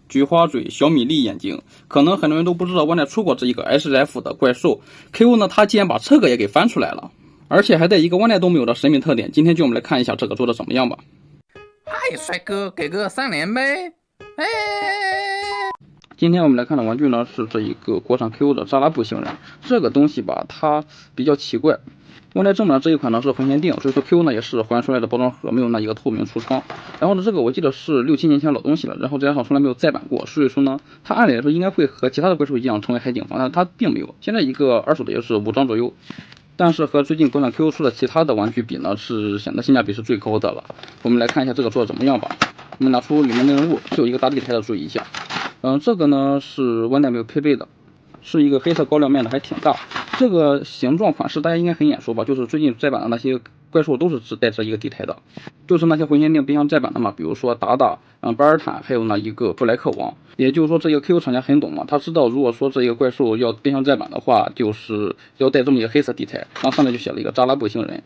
菊花嘴、小米粒眼睛。可能很多人都不知道万代出过这一个 HF 的怪兽 KO 呢，他竟然把这个也给翻出来了，而且还带一个万代都没有的神秘特点。今天就我们来看一下这个做的怎么样吧。嗨，帅哥，给个3连呗！哎。今天我们来看的玩具呢是这一个国产 KO 的扎拉布星人。这个东西吧，它比较奇怪。万代正版这一款呢是魂限定，所以说 KO 呢也是还出来的包装盒，没有那一个透明橱窗。然后呢，这个我记得是6、7年前老东西了，然后再加上从来没有再版过，所以说呢，它按理来说应该会和其他的怪兽一样成为海景房，但它并没有。现在一个二手的也是5张左右，但是和最近国产 KO 出的其他的玩具比呢，是显得性价比是最高的了。我们来看一下这个做的怎么样吧。我们拿出里面内容物，是有一个大地台的，注意一下。这个呢是万代没有配备的，是一个黑色高亮面的，还挺大。这个形状款式大家应该很眼熟吧，就是最近再版的那些怪兽都是只带这一个地台的，就是那些魂限定冰箱再版的嘛，比如说达达、巴尔坦，还有那一个布莱克王。也就是说这个 KO 厂家很懂嘛，他知道如果说这一个怪兽要冰箱再版的话，就是要带这么一个黑色地台，然后上面就写了一个扎拉布星人，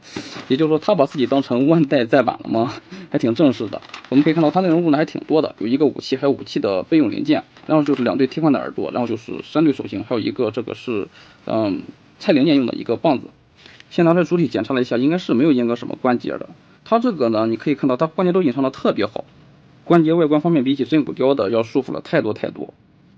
也就是说他把自己当成万代再版了吗？还挺正式的。我们可以看到它内容物呢还挺多的，有一个武器，还有武器的备用零件，然后就是2对替换的耳朵，然后就是3对手型，还有一个这个是菜零件用的一个棒子。先拿出主体检查了一下，应该是没有阉割什么关节的。它这个呢，你可以看到它关节都隐藏的特别好，关节外观方面比起真骨雕的要舒服了太多。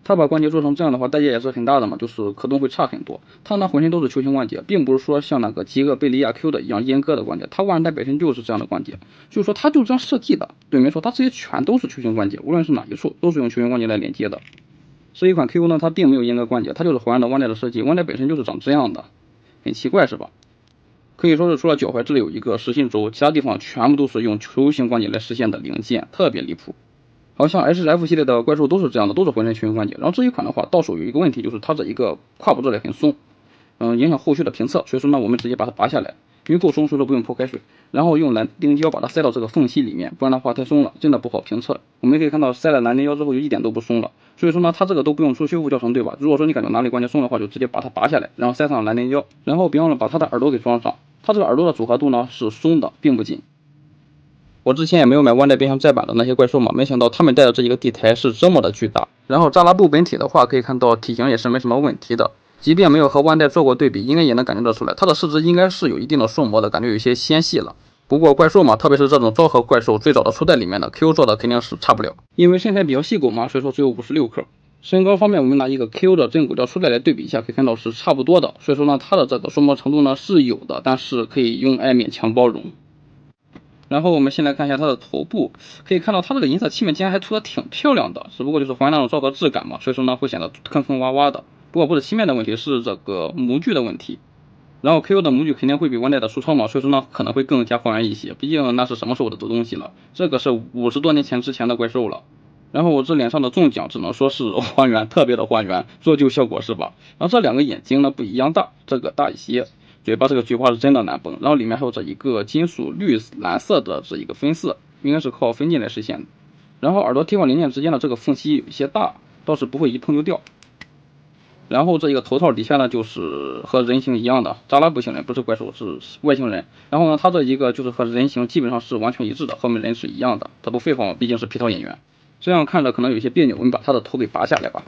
它把关节做成这样的话，代价也是很大的嘛，就是可动会差很多。它呢浑身都是球形关节，并不是说像那个极恶贝利亚 Q 的一样阉割的关节，它万代本身就是这样的关节，就是说它就这样设计的。对，没错，它这些全都是球形关节，无论是哪一处都是用球形关节来连接的。这一款 KO 呢，它并没有阉割关节，它就是还原了万代的设计，万代本身就是长这样的，很奇怪是吧？可以说是除了脚踝这里有一个实心轴，其他地方全部都是用球形关节来实现的零件，特别离谱。好像 HF 系列的怪兽都是这样的，都是浑身球形关节。然后这一款的话，到手有一个问题，就是它这一个胯部这里很松，影响后续的评测，所以说呢，我们直接把它拔下来，因为够松，所以说不用泼开水，然后用蓝钉胶把它塞到这个缝隙里面，不然的话太松了，真的不好评测。我们可以看到塞了蓝钉胶之后就一点都不松了，所以说呢，它这个都不用出修复教程，对吧？如果说你感觉哪里关节松的话，就直接把它拔下来，然后塞上蓝钉胶，然后别忘了把它的耳朵给装上。它这个耳朵的组合度呢是松的，并不紧。我之前也没有买万代冰箱再版的那些怪兽嘛，没想到他们带的这一个地台是这么的巨大。然后扎拉布本体的话，可以看到体型也是没什么问题的，即便没有和万代做过对比，应该也能感觉得出来，它的四肢应该是有一定的顺膜的，感觉有一些纤细了。不过怪兽嘛，特别是这种昭和怪兽，最早的初代里面的 KO 做的肯定是差不了，因为身材比较细狗嘛，所以说只有56克。身高方面，我们拿一个 KO 的真骨雕初代来对比一下，可以看到是差不多的，所以说呢，它的这个顺膜程度呢是有的，但是可以用爱勉强包容。然后我们先来看一下它的头部，可以看到它这个银色漆面竟然还涂的挺漂亮的，只不过就是还那种昭和质感嘛，所以说呢会显得坑坑洼洼的。不过不是漆面的问题，是这个模具的问题。然后 KO 的模具肯定会比万代的粗糙嘛，所以说呢可能会更加还原一些，毕竟那是什么时候的东西了，这个是50多年前之前的怪兽了。然后我这脸上的中奖只能说是还原，特别的还原，做旧效果是吧？然后这2个眼睛呢不一样大，这个大一些。嘴巴这个菊花是真的难崩，然后里面还有这一个金属绿蓝色的这一个分色，应该是靠分镜来实现的。然后耳朵替换零件之间的这个缝隙有一些大，倒是不会一碰就掉。然后这一个头套底下呢，就是和人形一样的扎拉布星人，不是怪兽，是外星人。然后呢，它这一个就是和人形基本上是完全一致的，和我们人是一样的，它不废话，毕竟是皮套演员。这样看着可能有些别扭，我们把它的头给拔下来吧。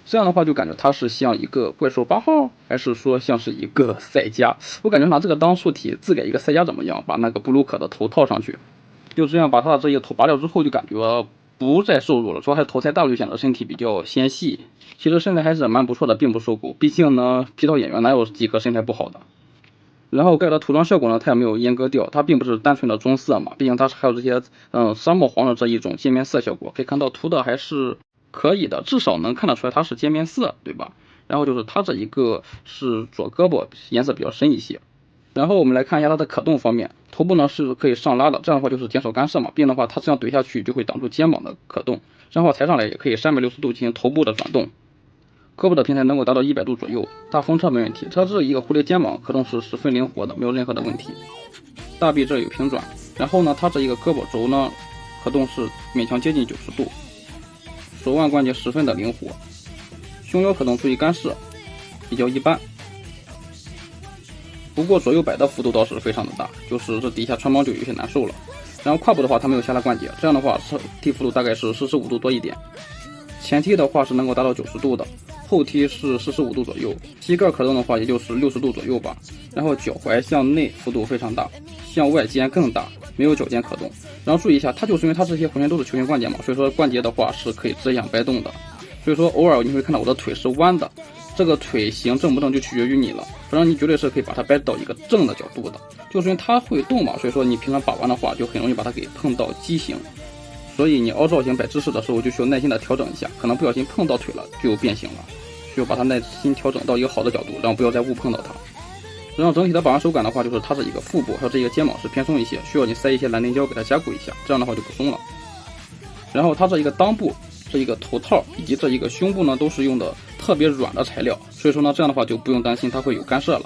这样的话就感觉它是像一个怪兽8号，还是说像是一个赛迦？我感觉拿这个当素体自给一个赛迦怎么样？把那个布鲁克的头套上去，就这样把它的这一头拔掉之后，就感觉不再瘦弱了，主要还是头太大了，就显得身体比较纤细。其实身材还是蛮不错的，并不瘦狗，毕竟呢皮套演员哪有几个身材不好的。然后盖的涂装效果呢，它也没有阉割掉，它并不是单纯的棕色嘛，毕竟它是还有这些沙漠黄的这一种渐变色效果，可以看到涂的还是可以的，至少能看得出来它是渐变色，对吧？然后就是它这一个是左胳膊颜色比较深一些。然后我们来看一下它的可动方面，头部呢是可以上拉的，这样的话就是减少干涉嘛，并的话它这样怼下去就会挡住肩膀的可动，然后抬上来也可以360度进行头部的转动。胳膊的平台能够达到100度左右，大风车没问题，它这一个蝴蝶肩膀可动是十分灵活的，没有任何的问题。大臂这有平转，然后呢它这一个胳膊轴呢可动是勉强接近90度，手腕关节十分的灵活，胸腰可动注意干涉比较一般，不过左右摆的幅度倒是非常的大，就是这底下穿帮就有些难受了。然后胯部的话它没有下拉关节，这样的话踢幅度大概是45度多一点。前踢的话是能够达到90度的，后踢是45度左右，膝盖可动的话也就是60度左右吧。然后脚踝向内幅度非常大，向外尖更大，没有脚尖可动。然后注意一下，它就是因为它这些完全都是球形关节嘛，所以说关节的话是可以这样掰动的。所以说偶尔你会看到我的腿是弯的，这个腿型正不正就取决于你了，反正你绝对是可以把它掰到一个正的角度的。就是因为它会动嘛，所以说你平常把玩的话就很容易把它给碰到畸形。所以你凹造型摆姿势的时候就需要耐心的调整一下，可能不小心碰到腿了就变形了，需要把它耐心调整到一个好的角度，然后不要再误碰到它。然后整体的把玩手感的话，就是它这一个腹部还有这一个肩膀是偏松一些，需要你塞一些蓝凝胶给它加固一下，这样的话就不松了。然后它这一个裆部、这一个头套以及这一个胸部呢，都是用的特别软的材料，所以说呢，这样的话就不用担心它会有干涉了。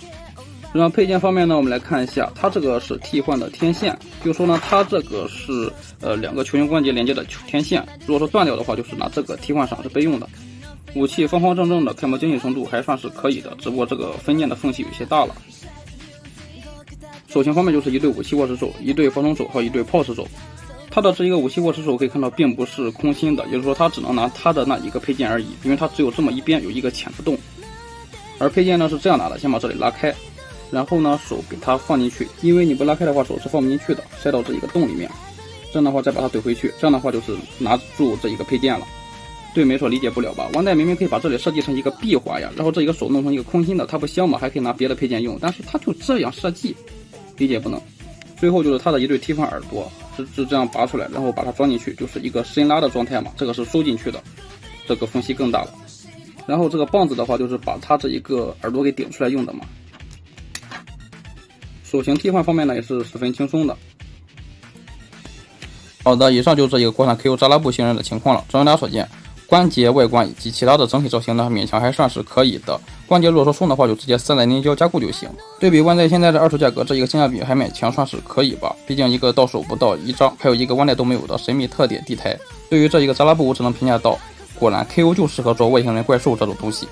然后配件方面呢，我们来看一下，它这个是替换的天线，就是说呢，它这个是2个球形关节连接的天线，如果说断掉的话，就是拿这个替换上是备用的。武器方方正正的，开模精细程度还算是可以的，只不过这个分件的缝隙有些大了。手型方面就是一对武器握持手、一对防冲手和一对炮持手。它的这一个武器握持手可以看到并不是空心的，也就是说它只能拿它的那一个配件而已，因为它只有这么一边有一个浅的洞。而配件呢是这样拿的，先把这里拉开。然后呢，手给它放进去，因为你不拉开的话，手是放不进去的，塞到这一个洞里面。这样的话再把它怼回去，这样的话就是拿住这一个配件了。对，没错，理解不了吧？万代明明可以把这里设计成一个闭环呀，然后这一个手弄成一个空心的，它不香吗？还可以拿别的配件用，但是它就这样设计，理解不能。最后就是它的一对替换耳朵，是这样拔出来，然后把它装进去，就是一个深拉的状态嘛，这个是收进去的，这个缝隙更大了。然后这个棒子的话，就是把它这一个耳朵给顶出来用的嘛。手型替换方面呢，也是十分轻松的。好的，以上就是这一个国产 KO 扎拉布星人的情况了。正如大家所见，关节外观以及其他的整体造型呢，勉强还算是可以的。关节如果说松的话，就直接塞蓝凝胶加固就行。对比万代现在的二手价格，这一个性价比还勉强算是可以吧。毕竟一个到手不到1张，还有一个万代都没有的神秘特点地台。对于这一个扎拉布，我只能评价到，果然 KO 就适合做外星人怪兽这种东西。